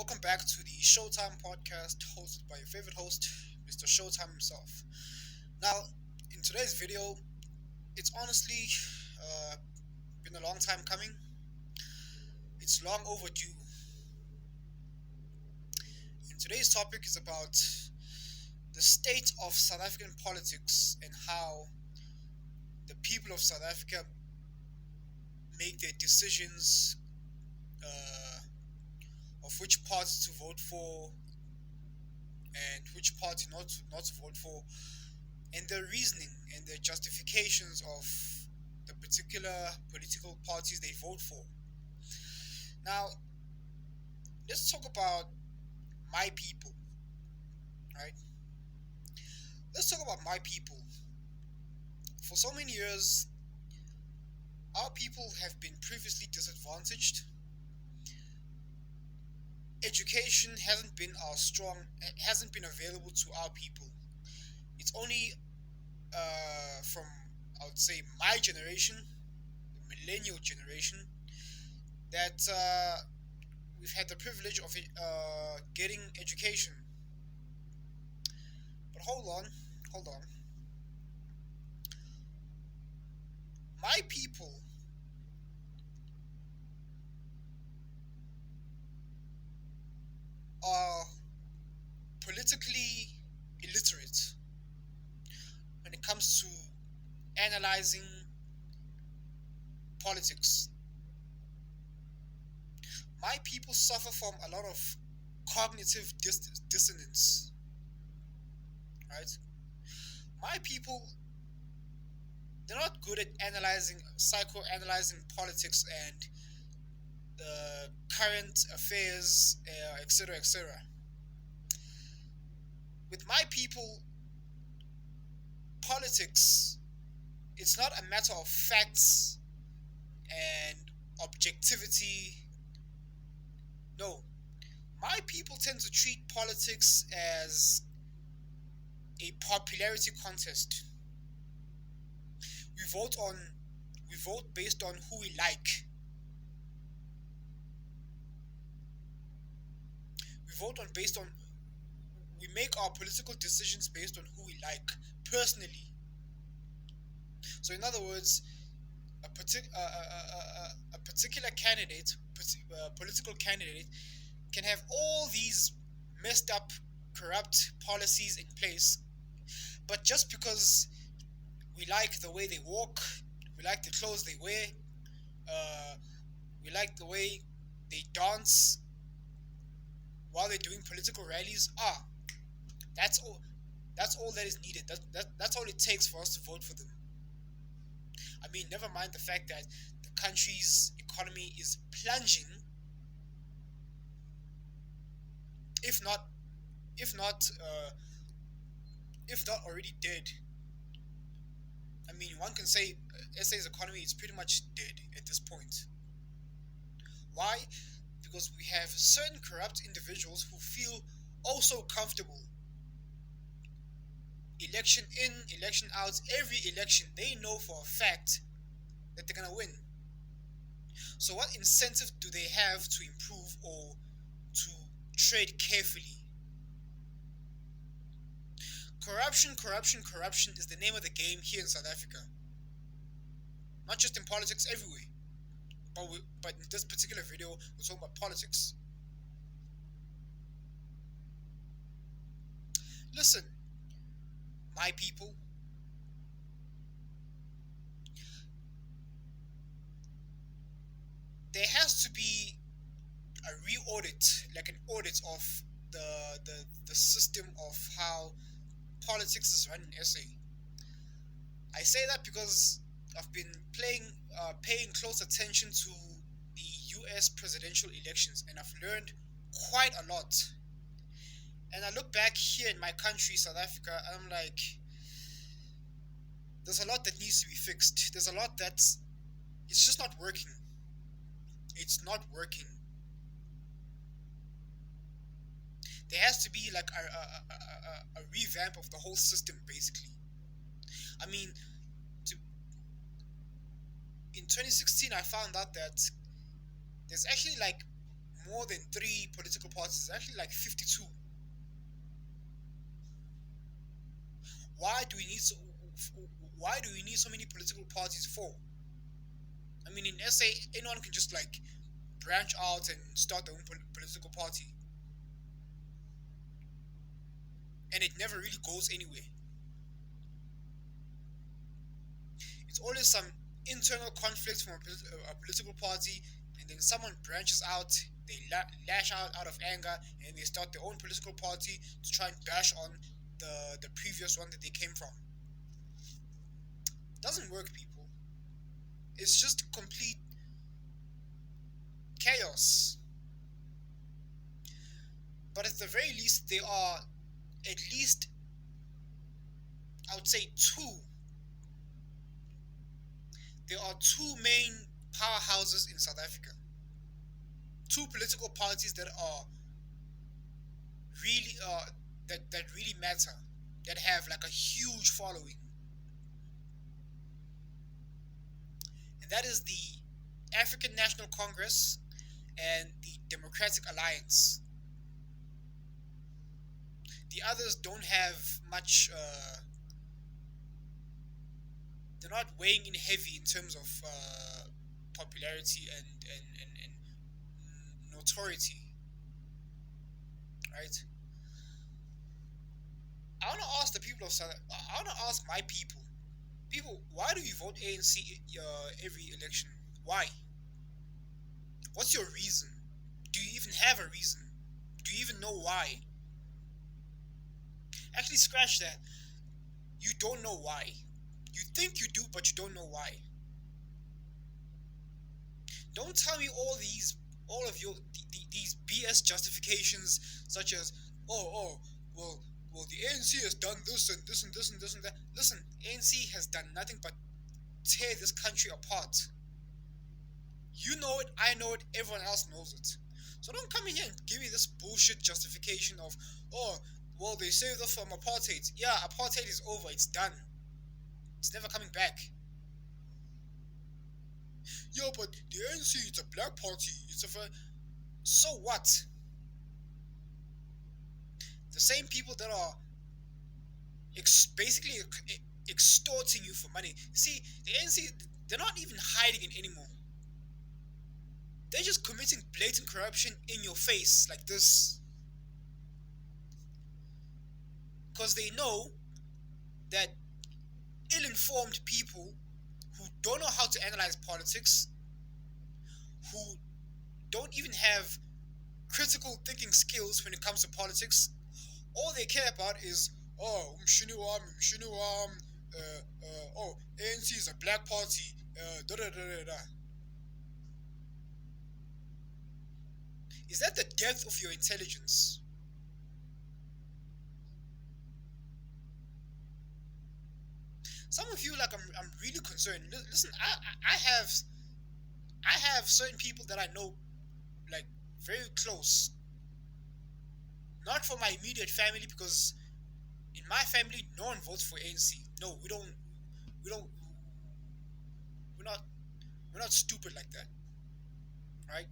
Welcome back to the Showtime podcast hosted by your favorite host, Mr. Showtime himself. Now, in today's video, it's honestly uh, been a long time coming. It's long overdue. And today's topic is about the state of South African politics and how the people of South Africa make their decisions of which party to vote for and which party not to vote for, and their reasoning and their justifications of the particular political parties they vote for. Now, let's talk about my people, right? Let's talk about my people. For so many years, our people have been previously disadvantaged. Education hasn't been available to our people. It's only from, I would say, my generation, the millennial generation, that we've had the privilege of getting education. But hold on. My people are politically illiterate when it comes to analyzing politics. My people suffer from a lot of cognitive dissonance, right? My people, they're not good at psychoanalyzing politics and current affairs, etc., etc. With my people, politics, it's not a matter of facts and objectivity. No, my people tend to treat politics as a popularity contest. We vote on we vote based on who we like. We vote on based on we make our political decisions based on who we like personally. So, in other words, a particular political candidate, can have all these messed up, corrupt policies in place, but just because we like the way they walk, we like the clothes they wear, uh, we like the way they dance while they're doing political rallies. That's all. That's all that is needed. That's all it takes for us to vote for them. I mean, never mind the fact that the country's economy is plunging, if not, if not, uh, if not already dead. I mean, one can say SA's economy is pretty much dead at this point. Why? Because we have certain corrupt individuals who feel also comfortable. Election in, election out, every election, they know for a fact that they're gonna win. So, what incentive do they have to improve or to trade carefully? Corruption is the name of the game here in South Africa. Not just in politics, everywhere. But in this particular video, we're talking about politics. Listen, my people, there has to be a re-audit, like an audit of the system of how politics is run in SA. I say that because I've been paying close attention to the US presidential elections, and I've learned quite a lot. And I look back here in my country, South Africa, and I'm like, there's a lot that needs to be fixed. There's a lot that's it's just not working. It's not working. There has to be like a revamp of the whole system, basically. I mean, to, in 2016, I found out that there's actually like more than three political parties. It's actually like 52. Why do we need so? Why do we need so many political parties for? I mean, in SA, anyone can just like branch out and start their own political party, and it never really goes anywhere. It's always some internal conflict from a political party, and then someone branches out. They lash out of anger, and they start their own political party to try and bash on the previous one that they came from. Doesn't work, people. It's just complete chaos. But at the very least, there are at least, I would say, there are two main powerhouses in South Africa. Two political parties that are really that really matter, that have like a huge following, and that is the African National Congress and the Democratic Alliance. The others don't have much. They're not weighing in heavy in terms of popularity and notoriety, right? I want to ask the people of South. I want to ask my people. People, why do you vote ANC every election? Why? What's your reason? Do you even have a reason? Do you even know why? Actually, scratch that. You don't know why. You think you do, but you don't know why. Don't tell me all of your these BS justifications, such as, well, the ANC has done this and this and this and this and that. Listen, ANC has done nothing but tear this country apart. You know it, I know it, everyone else knows it. So don't come in here and give me this bullshit justification of, oh, well, they saved us from apartheid. Yeah, apartheid is over, it's done. It's never coming back. Yeah, but the ANC, it's a black party. So what? The same people that are basically extorting you for money. See, the ANC, they're not even hiding it anymore. They're just committing blatant corruption in your face like this. Because they know that ill-informed people who don't know how to analyze politics, who don't even have critical thinking skills when it comes to politics, all they care about is, oh, ANC is a black party, da da da da da. Is that the depth of your intelligence? Some of you, like, I'm really concerned. Listen, I have certain people that I know, like, very close. Not for my immediate family, because in my family, no one votes for ANC. No, we don't. We don't. We're not. We're not stupid like that, right?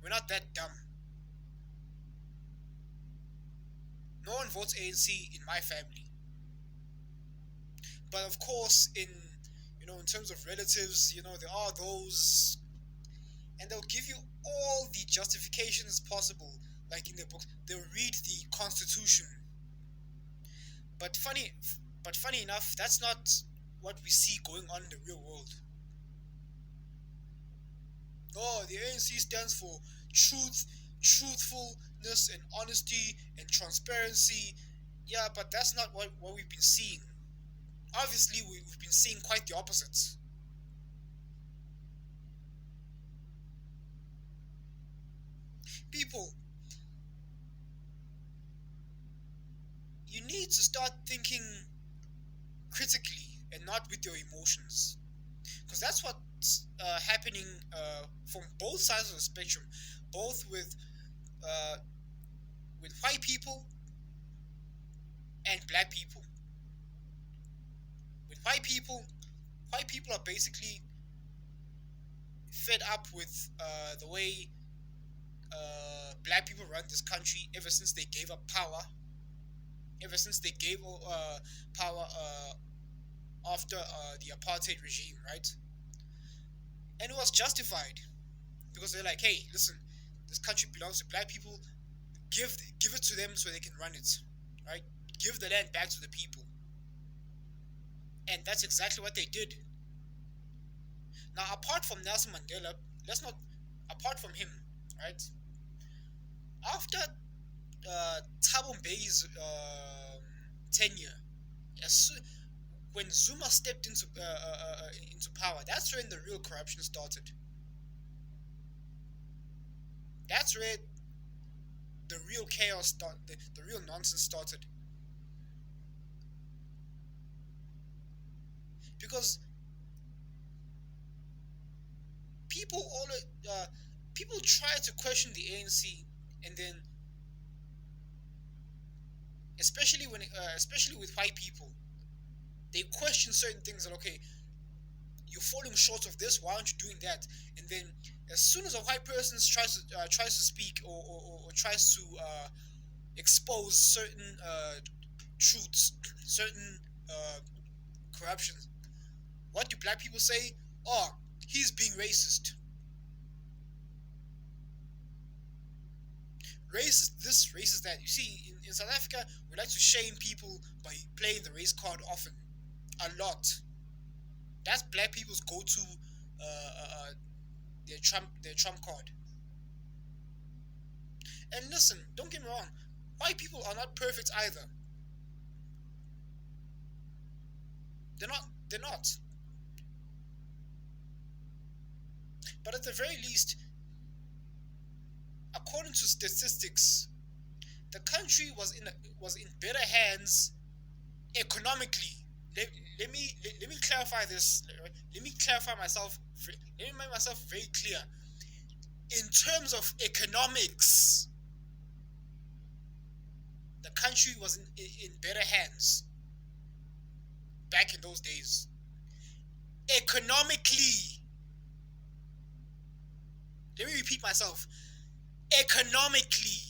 We're not that dumb. No one votes ANC in my family. But of course, in terms of relatives, there are those, and they'll give you all the justifications possible, like in their books. They'll read the Constitution. But funny enough, that's not what we see going on in the real world. Oh, the ANC stands for truth, truthfulness, and honesty and transparency. Yeah, but that's not what we've been seeing. Obviously, we've been seeing quite the opposite. People, you need to start thinking critically and not with your emotions, because that's what's happening from both sides of the spectrum, both uh, with white people and black people. With white people are basically fed up with the way black people run this country ever since they gave up power, ever since they gave power after the apartheid regime, right? And it was justified because they're like, hey, listen, this country belongs to black people. Give it to them so they can run it, right? Give the land back to the people, and that's exactly what they did. Now, apart from Nelson Mandela, let's not. Apart from him, right? After Thabo Mbeki's tenure, as when Zuma stepped into power, that's when the real corruption started. That's where the real chaos started, the real nonsense started. Because people always people try to question the ANC, and then especially with white people, they question certain things. That okay, you're falling short of this. Why aren't you doing that? And then as soon as a white person tries to speak or tries to expose certain truths, certain corruption, what do black people say? Oh, he's being racist. Racist this, racist that. You see, in South Africa, we like to shame people by playing the race card often, a lot. That's black people's go-to their trump card. And listen, don't get me wrong, white people are not perfect either. They're not. They're not. But at the very least, according to statistics, the country was in better hands economically. Let me clarify this. Let me clarify myself. Let me make myself very clear. In terms of economics, the country was in better hands back in those days. Economically, let me repeat myself. Economically,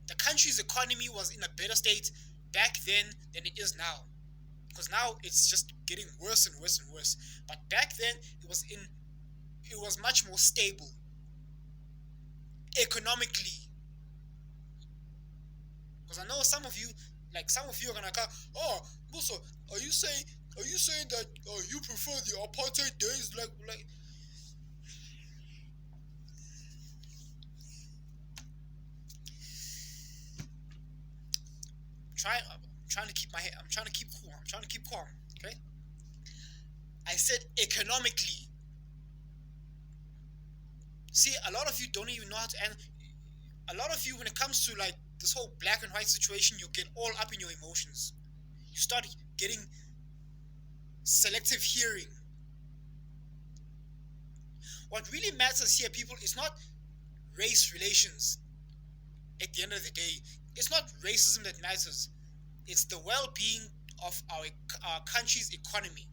the country's economy was in a better state back then than it is now. Because now it's just getting worse and worse and worse. But back then it was much more stable economically. Because I know some of you are gonna go, oh, Musa, are you saying that you prefer the apartheid days like I'm trying to keep cool. I'm trying to keep calm. Okay. I said economically. See, a lot of you don't even know how to. And a lot of you, when it comes to like this whole black and white situation, you get all up in your emotions. You start getting selective hearing. What really matters here, people, is not race relations. At the end of the day, it's not racism that matters. It's the well-being of our country's economy,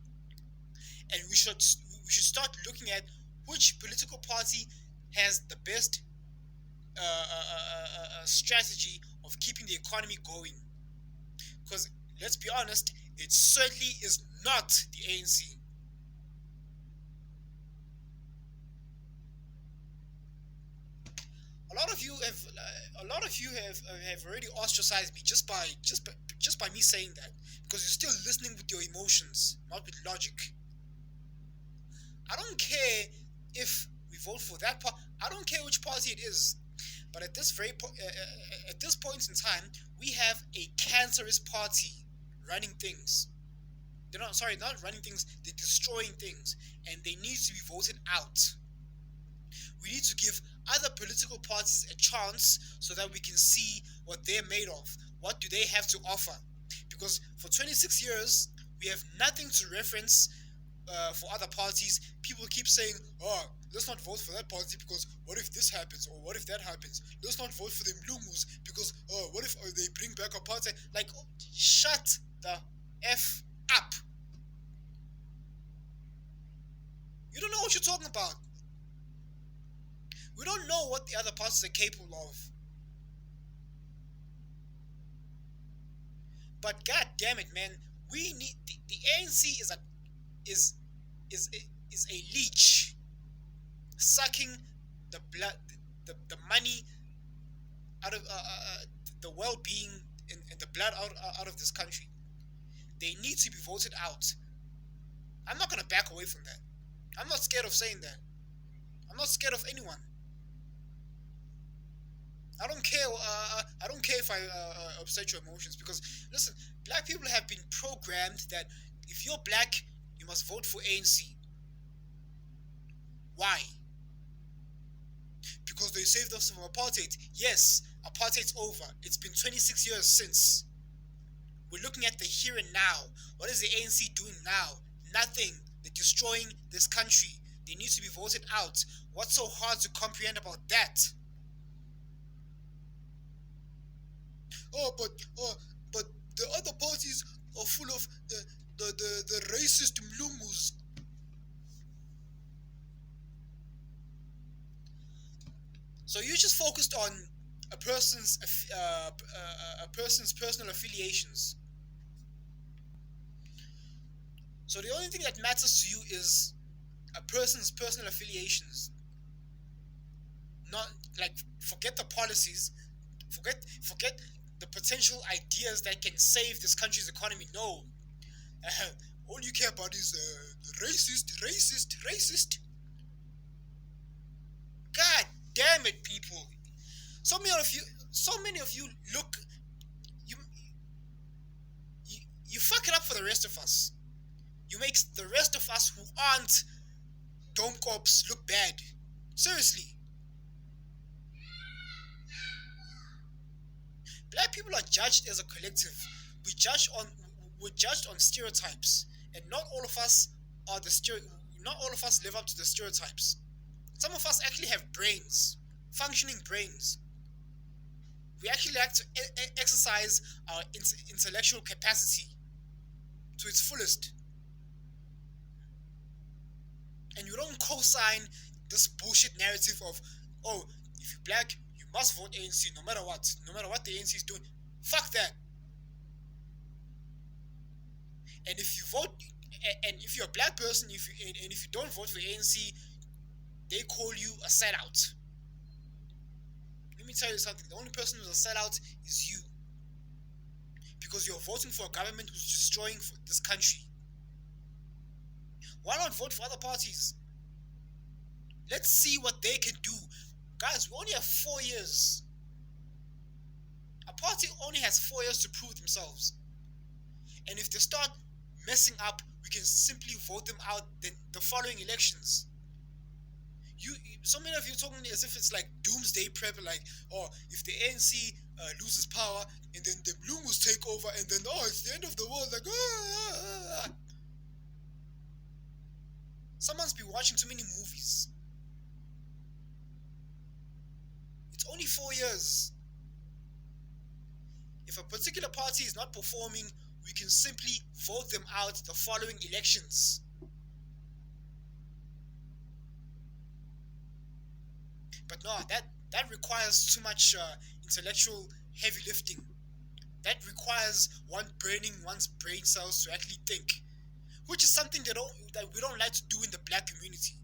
and we should start looking at which political party has the best strategy of keeping the economy going. Because let's be honest, it certainly is not the ANC. A lot of you have already ostracized me just by me saying that, because you're still listening with your emotions, not with logic. I don't care if we vote for that part. I don't care which party it is. But at this point in time, we have a cancerous party running things. They're not sorry, not running things. They're destroying things, and they need to be voted out. We need to give other political parties a chance so that we can see what they're made of. What do they have to offer? Because for 26 years, we have nothing to reference for other parties. People keep saying, oh, let's not vote for that party because what if this happens or what if that happens? Let's not vote for the Mlungus because what if they bring back apartheid? Like, shut the F up. You don't know what you're talking about. We don't know what the other parties are capable of. But god damn it, man, we need the ANC is is is a leech sucking the blood, the money out of the well-being and the blood out of this country. They need to be voted out. I'm not gonna back away from that. I'm not scared of saying that. I'm not scared of anyone. I don't care. I don't care if I upset your emotions, because listen, black people have been programmed that if you're black, you must vote for ANC. Why? Because they saved us from apartheid. Yes, apartheid's over. It's been 26 years since. We're looking at the here and now. What is the ANC doing now? Nothing. They're destroying this country. They need to be voted out. What's so hard to comprehend about that? Oh, but the other parties are full of the racist mlumus. So you just focused on a person's personal affiliations. So the only thing that matters to you is a person's personal affiliations. Not like, forget the policies, forget the potential ideas that can save this country's economy. No, all you care about is racist. God damn it, people! So many of you, so many of you look, you you, you fuck it up for the rest of us. You make the rest of us who aren't dome cops look bad. Seriously. Black people are judged as a collective. We judge on we're judged on stereotypes, and not all of us are not all of us live up to the stereotypes. Some of us actually have brains, functioning brains. We actually like to exercise our intellectual capacity to its fullest. And you don't co-sign this bullshit narrative of, oh, if you're black, you must vote ANC no matter what the ANC is doing. Fuck that. And if you vote, and if you're a black person, and if you don't vote for ANC, they call you a sellout. Let me tell you something. The only person who's a sellout is you, because you're voting for a government who's destroying this country. Why not vote for other parties? Let's see what they can do. Guys, we only have 4 years. A party only has 4 years to prove themselves. And if they start messing up, we can simply vote them out the following elections. So many of you talking as if it's like doomsday prep, like, oh, if the ANC loses power, and then the Blues take over, and then, oh, it's the end of the world, like, ah. Someone's been watching too many movies. It's only 4 years. If a particular party is not performing, we can simply vote them out the following elections. But no, that requires too much intellectual heavy lifting. That requires one burning one's brain cells to actually think, which is something that we don't like to do in the black community.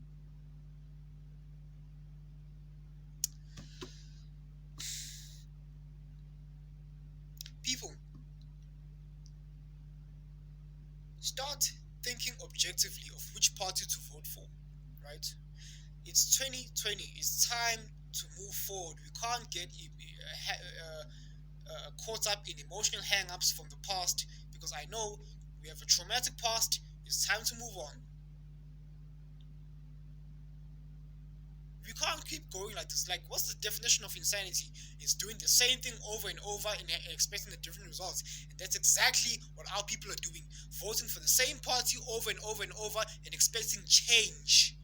People, start thinking objectively of which party to vote for, right? It's 2020. It's time to move forward. We can't get caught up in emotional hang-ups from the past, because I know we have a traumatic past. It's time to move on. We can't keep going like this. Like, what's the definition of insanity? It's doing the same thing over and over and expecting the different results. And that's exactly what our people are doing. Voting for the same party over and over and over and expecting change.